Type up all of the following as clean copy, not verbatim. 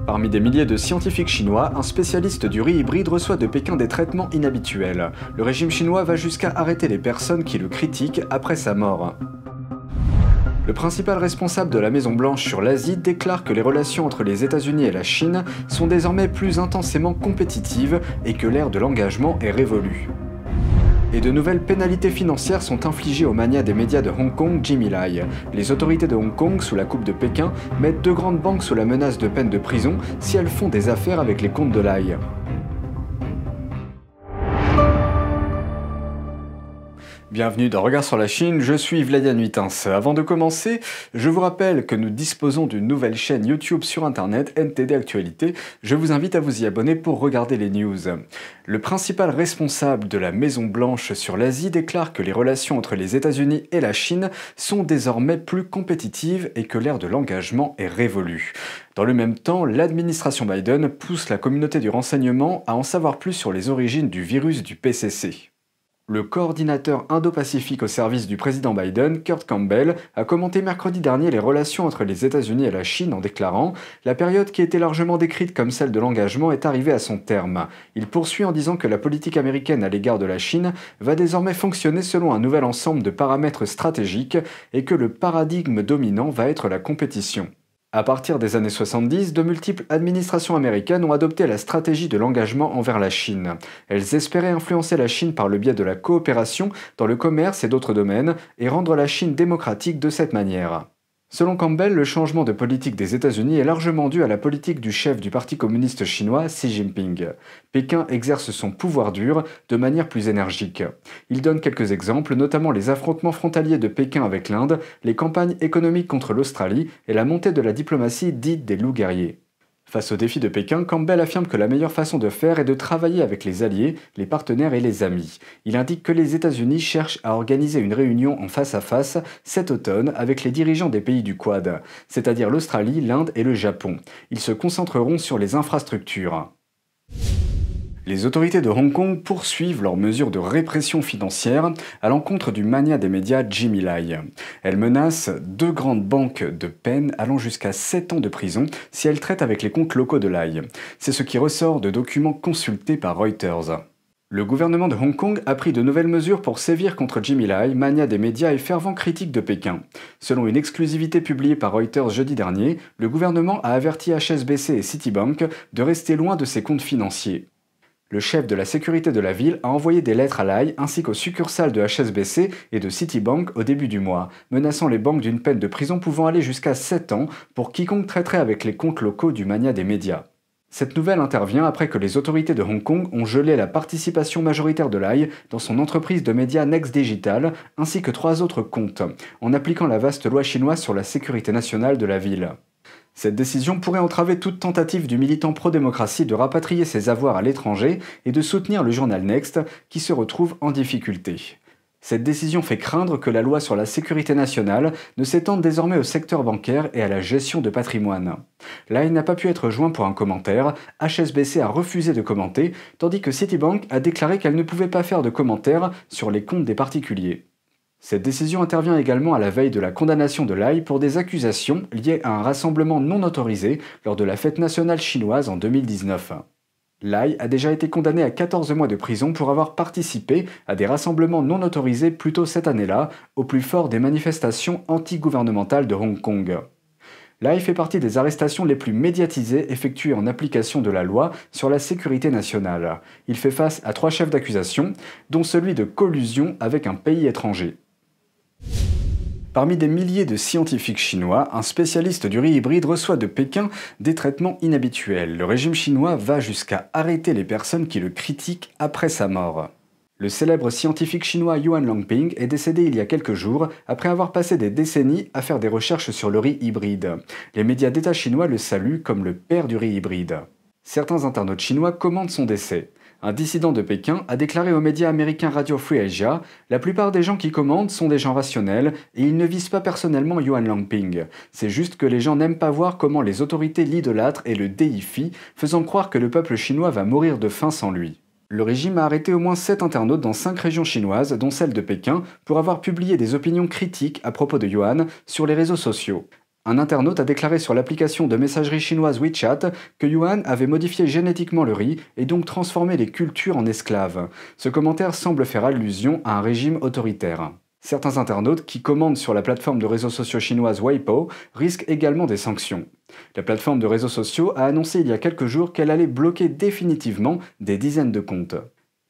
Parmi des milliers de scientifiques chinois, un spécialiste du riz hybride reçoit de Pékin des traitements inhabituels. Le régime chinois va jusqu'à arrêter les personnes qui le critiquent après sa mort. Le principal responsable de la Maison-Blanche sur l'Asie déclare que les relations entre les États-Unis et la Chine sont désormais plus intensément compétitives et que l'ère de l'engagement est révolue. Et de nouvelles pénalités financières sont infligées au magnat des médias de Hong Kong, Jimmy Lai. Les autorités de Hong Kong, sous la coupe de Pékin, mettent deux grandes banques sous la menace de peine de prison si elles font des affaires avec les comptes de Lai. Bienvenue dans Regard sur la Chine, je suis Vladian Huitens. Avant de commencer, je vous rappelle que nous disposons d'une nouvelle chaîne YouTube sur Internet, NTD Actualité. Je vous invite à vous y abonner pour regarder les news. Le principal responsable de la Maison-Blanche sur l'Asie déclare que les relations entre les États-Unis et la Chine sont désormais plus compétitives et que l'ère de l'engagement est révolue. Dans le même temps, l'administration Biden pousse la communauté du renseignement à en savoir plus sur les origines du virus du PCC. Le coordinateur Indo-Pacifique au service du président Biden, Kurt Campbell, a commenté mercredi dernier les relations entre les États-Unis et la Chine en déclarant « La période qui était largement décrite comme celle de l'engagement est arrivée à son terme ». Il poursuit en disant que la politique américaine à l'égard de la Chine va désormais fonctionner selon un nouvel ensemble de paramètres stratégiques et que le paradigme dominant va être la compétition. À partir des années 70, de multiples administrations américaines ont adopté la stratégie de l'engagement envers la Chine. Elles espéraient influencer la Chine par le biais de la coopération dans le commerce et d'autres domaines et rendre la Chine démocratique de cette manière. Selon Campbell, le changement de politique des États-Unis est largement dû à la politique du chef du Parti communiste chinois, Xi Jinping. Pékin exerce son pouvoir dur de manière plus énergique. Il donne quelques exemples, notamment les affrontements frontaliers de Pékin avec l'Inde, les campagnes économiques contre l'Australie et la montée de la diplomatie dite des loups guerriers. Face aux défis de Pékin, Campbell affirme que la meilleure façon de faire est de travailler avec les alliés, les partenaires et les amis. Il indique que les États-Unis cherchent à organiser une réunion en face à face cet automne avec les dirigeants des pays du Quad, c'est-à-dire l'Australie, l'Inde et le Japon. Ils se concentreront sur les infrastructures. Les autorités de Hong Kong poursuivent leurs mesures de répression financière à l'encontre du magnat des médias Jimmy Lai. Elles menacent deux grandes banques de peine allant jusqu'à 7 ans de prison si elles traitent avec les comptes locaux de Lai. C'est ce qui ressort de documents consultés par Reuters. Le gouvernement de Hong Kong a pris de nouvelles mesures pour sévir contre Jimmy Lai, magnat des médias et fervent critique de Pékin. Selon une exclusivité publiée par Reuters jeudi dernier, le gouvernement a averti HSBC et Citibank de rester loin de ses comptes financiers. Le chef de la sécurité de la ville a envoyé des lettres à Lai ainsi qu'aux succursales de HSBC et de Citibank au début du mois, menaçant les banques d'une peine de prison pouvant aller jusqu'à 7 ans pour quiconque traiterait avec les comptes locaux du magnat des médias. Cette nouvelle intervient après que les autorités de Hong Kong ont gelé la participation majoritaire de Lai dans son entreprise de médias Next Digital ainsi que 3 autres comptes, en appliquant la vaste loi chinoise sur la sécurité nationale de la ville. Cette décision pourrait entraver toute tentative du militant pro-démocratie de rapatrier ses avoirs à l'étranger et de soutenir le journal Next, qui se retrouve en difficulté. Cette décision fait craindre que la loi sur la sécurité nationale ne s'étende désormais au secteur bancaire et à la gestion de patrimoine. Lai n'a pas pu être joint pour un commentaire, HSBC a refusé de commenter, tandis que Citibank a déclaré qu'elle ne pouvait pas faire de commentaires sur les comptes des particuliers. Cette décision intervient également à la veille de la condamnation de Lai pour des accusations liées à un rassemblement non autorisé lors de la fête nationale chinoise en 2019. Lai a déjà été condamné à 14 mois de prison pour avoir participé à des rassemblements non autorisés plus tôt cette année-là, au plus fort des manifestations anti-gouvernementales de Hong Kong. Lai fait partie des arrestations les plus médiatisées effectuées en application de la loi sur la sécurité nationale. Il fait face à 3 chefs d'accusation, dont celui de collusion avec un pays étranger. Parmi des milliers de scientifiques chinois, un spécialiste du riz hybride reçoit de Pékin des traitements inhabituels. Le régime chinois va jusqu'à arrêter les personnes qui le critiquent après sa mort. Le célèbre scientifique chinois Yuan Longping est décédé il y a quelques jours après avoir passé des décennies à faire des recherches sur le riz hybride. Les médias d'État chinois le saluent comme le père du riz hybride. Certains internautes chinois commentent son décès. Un dissident de Pékin a déclaré aux médias américains Radio Free Asia « La plupart des gens qui commentent sont des gens rationnels et ils ne visent pas personnellement Yuan Longping. C'est juste que les gens n'aiment pas voir comment les autorités l'idolâtrent et le déifient, faisant croire que le peuple chinois va mourir de faim sans lui. » Le régime a arrêté au moins 7 internautes dans 5 régions chinoises, dont celle de Pékin, pour avoir publié des opinions critiques à propos de Yuan sur les réseaux sociaux. Un internaute a déclaré sur l'application de messagerie chinoise WeChat que Yuan avait modifié génétiquement le riz et donc transformé les cultures en esclaves. Ce commentaire semble faire allusion à un régime autoritaire. Certains internautes qui commandent sur la plateforme de réseaux sociaux chinoise Weibo risquent également des sanctions. La plateforme de réseaux sociaux a annoncé il y a quelques jours qu'elle allait bloquer définitivement des dizaines de comptes.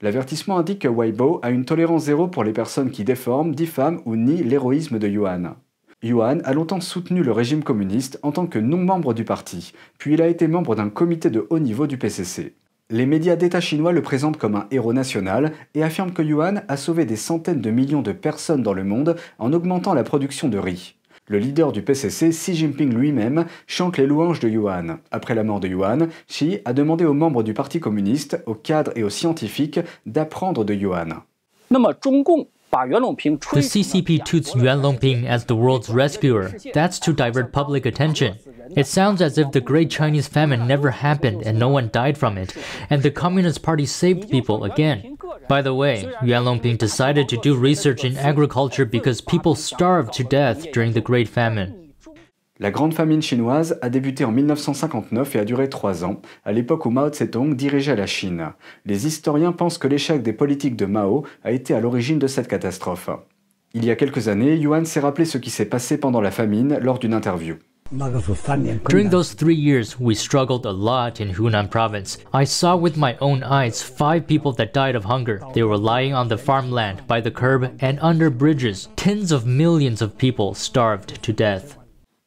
L'avertissement indique que Weibo a une tolérance zéro pour les personnes qui déforment, diffament ou nient l'héroïsme de Yuan. Yuan a longtemps soutenu le régime communiste en tant que non-membre du parti, puis il a été membre d'un comité de haut niveau du PCC. Les médias d'État chinois le présentent comme un héros national et affirment que Yuan a sauvé des centaines de millions de personnes dans le monde en augmentant la production de riz. Le leader du PCC, Xi Jinping lui-même, chante les louanges de Yuan. Après la mort de Yuan, Xi a demandé aux membres du Parti communiste, aux cadres et aux scientifiques d'apprendre de Yuan. The CCP touts Yuan Longping as the world's rescuer. That's to divert public attention. It sounds as if the Great Chinese Famine never happened and no one died from it, and the Communist Party saved people again. By the way, Yuan Longping decided to do research in agriculture because people starved to death during the Great Famine. La Grande Famine chinoise a débuté en 1959 et a duré 3 ans, à l'époque où Mao Tse-tung dirigeait la Chine. Les historiens pensent que l'échec des politiques de Mao a été à l'origine de cette catastrophe. Il y a quelques années, Yuan s'est rappelé ce qui s'est passé pendant la famine lors d'une interview. During those 3 years, we struggled a lot in Hunan province. I saw with my own eyes 5 people that died of hunger. They were lying on the farmland, by the curb, and under bridges. Tens of millions of people starved to death.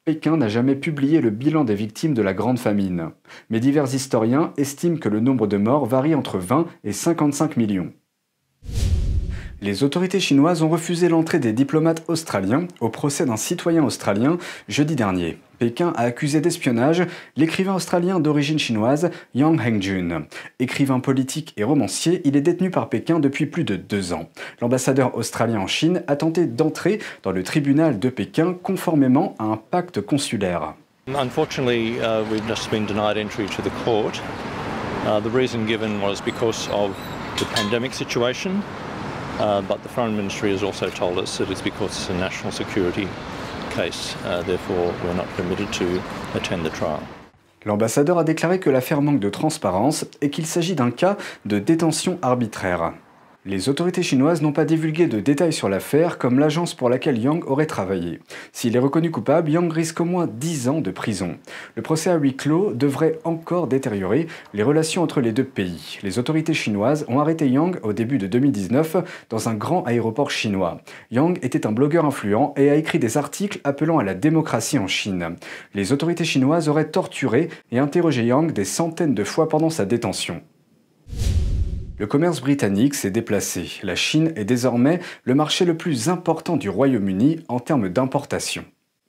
Pékin n'a jamais publié le bilan des victimes de la Grande Famine, mais divers historiens estiment que le nombre de morts varie entre 20 et 55 millions. Les autorités chinoises ont refusé l'entrée des diplomates australiens au procès d'un citoyen australien jeudi dernier. Pékin a accusé d'espionnage l'écrivain australien d'origine chinoise Yang Hengjun. Écrivain politique et romancier, il est détenu par Pékin depuis plus de 2 ans. L'ambassadeur australien en Chine a tenté d'entrer dans le tribunal de Pékin conformément à un pacte consulaire. Unfortunately, we've just been denied entry to the court. The reason given was because of the pandemic situation. But the Foreign Ministry has also told us that it's because it's a national security case. Therefore, we're not permitted to attend the trial. L'ambassadeur a déclaré que l'affaire manque de transparence et qu'il s'agit d'un cas de détention arbitraire. Les autorités chinoises n'ont pas divulgué de détails sur l'affaire, comme l'agence pour laquelle Yang aurait travaillé. S'il est reconnu coupable, Yang risque au moins 10 ans de prison. Le procès à huis clos devrait encore détériorer les relations entre les deux pays. Les autorités chinoises ont arrêté Yang au début de 2019 dans un grand aéroport chinois. Yang était un blogueur influent et a écrit des articles appelant à la démocratie en Chine. Les autorités chinoises auraient torturé et interrogé Yang des centaines de fois pendant sa détention. Le commerce britannique s'est déplacé. La Chine est désormais le marché le plus important du Royaume-Uni en termes d'importation.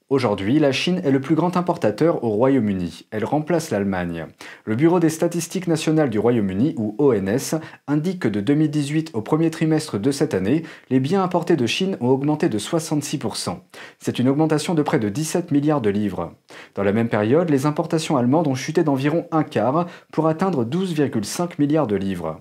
Aujourd'hui, la Chine est le plus grand importateur au Royaume-Uni. Elle remplace l'Allemagne. Le Bureau des statistiques nationales du Royaume-Uni, ou ONS, indique que de 2018 au premier trimestre de cette année, les biens importés de Chine ont augmenté de 66%. C'est une augmentation de près de 17 milliards de livres. Dans la même période, les importations allemandes ont chuté d'environ un quart pour atteindre 12,5 milliards de livres.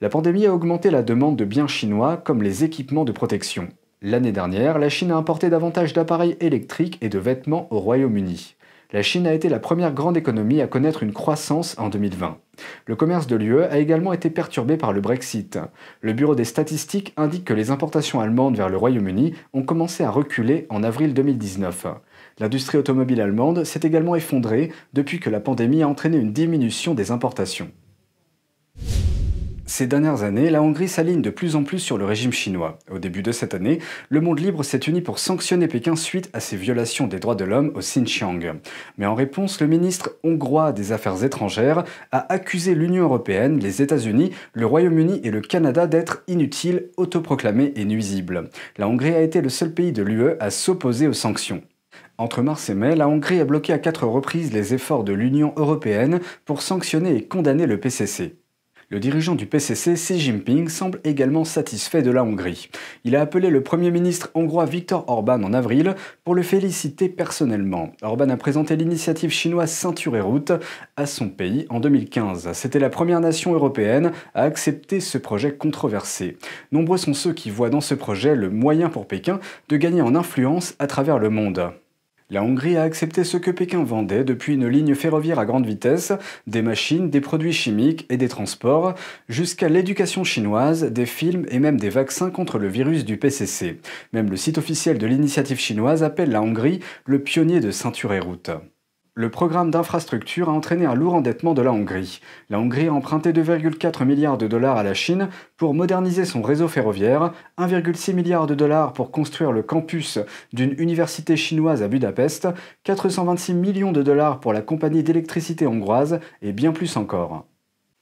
La pandémie a augmenté la demande de biens chinois comme les équipements de protection. L'année dernière, la Chine a importé davantage d'appareils électriques et de vêtements au Royaume-Uni. La Chine a été la première grande économie à connaître une croissance en 2020. Le commerce de l'UE a également été perturbé par le Brexit. Le Bureau des statistiques indique que les importations allemandes vers le Royaume-Uni ont commencé à reculer en avril 2019. L'industrie automobile allemande s'est également effondrée depuis que la pandémie a entraîné une diminution des importations. Ces dernières années, la Hongrie s'aligne de plus en plus sur le régime chinois. Au début de cette année, le monde libre s'est uni pour sanctionner Pékin suite à ses violations des droits de l'homme au Xinjiang. Mais en réponse, le ministre hongrois des Affaires étrangères a accusé l'Union européenne, les États-Unis, le Royaume-Uni et le Canada d'être inutiles, autoproclamés et nuisibles. La Hongrie a été le seul pays de l'UE à s'opposer aux sanctions. Entre mars et mai, la Hongrie a bloqué à 4 reprises les efforts de l'Union européenne pour sanctionner et condamner le PCC. Le dirigeant du PCC, Xi Jinping, semble également satisfait de la Hongrie. Il a appelé le Premier ministre hongrois Viktor Orban en avril pour le féliciter personnellement. Orban a présenté l'initiative chinoise Ceinture et Route à son pays en 2015. C'était la première nation européenne à accepter ce projet controversé. Nombreux sont ceux qui voient dans ce projet le moyen pour Pékin de gagner en influence à travers le monde. La Hongrie a accepté ce que Pékin vendait depuis une ligne ferroviaire à grande vitesse, des machines, des produits chimiques et des transports, jusqu'à l'éducation chinoise, des films et même des vaccins contre le virus du PCC. Même le site officiel de l'initiative chinoise appelle la Hongrie le pionnier de ceinture et route. Le programme d'infrastructure a entraîné un lourd endettement de la Hongrie. La Hongrie a emprunté 2,4 milliards de dollars à la Chine pour moderniser son réseau ferroviaire, 1,6 milliard de dollars pour construire le campus d'une université chinoise à Budapest, 426 millions de dollars pour la compagnie d'électricité hongroise et bien plus encore.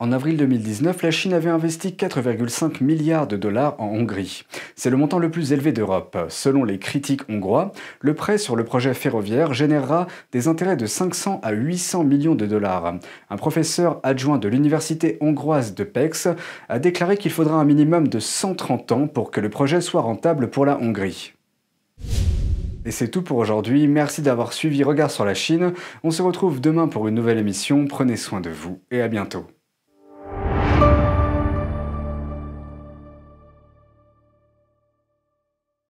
En avril 2019, la Chine avait investi 4,5 milliards de dollars en Hongrie. C'est le montant le plus élevé d'Europe. Selon les critiques hongrois, le prêt sur le projet ferroviaire générera des intérêts de 500 à 800 millions de dollars. Un professeur adjoint de l'université hongroise de Pécs a déclaré qu'il faudra un minimum de 130 ans pour que le projet soit rentable pour la Hongrie. Et c'est tout pour aujourd'hui, merci d'avoir suivi Regard sur la Chine. On se retrouve demain pour une nouvelle émission, prenez soin de vous et à bientôt.